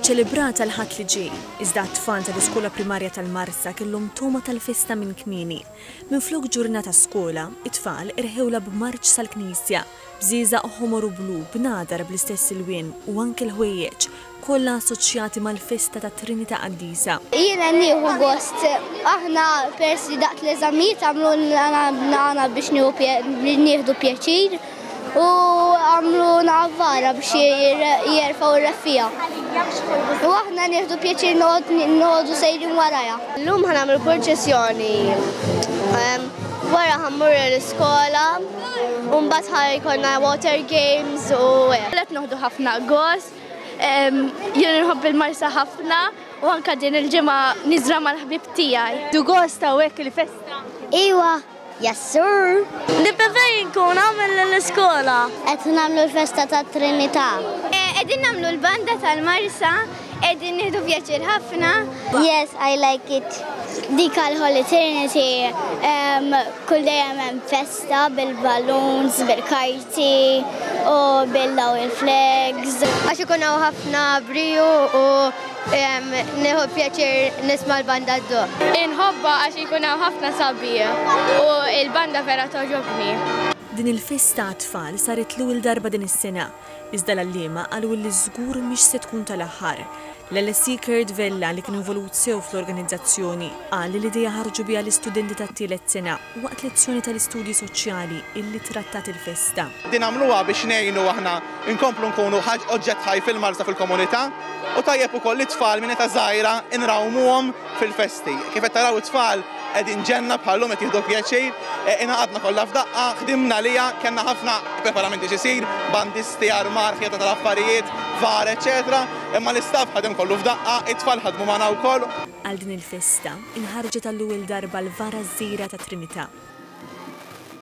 ċelebrata l-ħadd li ġej, iżda t-tfal tal-iskola primarja tal-Marsa kellhom toma tal-festa minn kmieni. Minflok ġurnata skola, it-tfal irħewla b'marċ sal-Knisja, bżieżaq ħomor u blu b'nadar bl-istess ilwien u anke l-ħwejjeġ kollha assoċjati mal-festa ta' Trinità Qaddisa. Jiena nieħu gost, aħna persi daqt l-eżamijiet għamlu għana biex nieħdu pjaċir u għamlu navvara biex jerfaw r-raffija. U aħna nieħdu pjaċir noqogħdu sejrin waraja. Llum ħanagħmlu proċessjoni. Wara ħammur l-iskola, u mbagħad ħajkolna water games u qed noħdu ħafna gost. Jien nħobb il-Marsa ħafna u anke din il-ġimgħa niżra mal-ħbib tiegħi. Du gost hawnhekk il-festa. Iwa. Yes, sir. Nippreferi nkun għamel l-iskola. Qed nagħmlu l-festa ta' Trinità. Qegħdin nagħmlu l-banda tal-Marsa, qegħdin nieħdu pjaċir ħafna. Yes, I like it. Dik għal-Holy Trinity, kull dejjem hemm festa bil-balloons, bil-karti u bil-daw il-flags. Għax ikun hawn ħafna briju u nieħu pjaċir nisma' l-banda d-du. Inħobba għax ikun hawn ħafna sabiħ u l-banda vera toġobni. Din il-festa tfal saret l-ewwel darba din is-sena, iżda l-għalliema qalu li żgur mhix se tkun tal-aħħar. L-LSE Kurt Vella li kien involut sew fl-organizzazzjoni qal li l-idea ħarġu biha l-istudenti tat-tielet sena waqt lezzjoni tal-istudji soċjali illi trattat il-festa. Din għamluha biex ngħinu aħna nkomplu nkunu oġġett ħaj fil-Marsa fil-komunità u tajjeb ukoll it-tfal minn età żgħira inrawmuhom fil-festi. Kif qed taraw it-tfal qegħdin ġenna bħalhom qed jieħdu pjaċir, inaqadna kollha f'daqqa, ħdimna liha, kellna ħafna preparamenti x'isir, bandisti, armar, ħieta tal-affarijiet, var, eċetera, imma l-istaff ħadem kollu f'daqqa, it-tfal ħadmu magħna wkoll. Għal din il-festa inħarġet għall-ewwel darba l-vara żgħira ta' Trinità.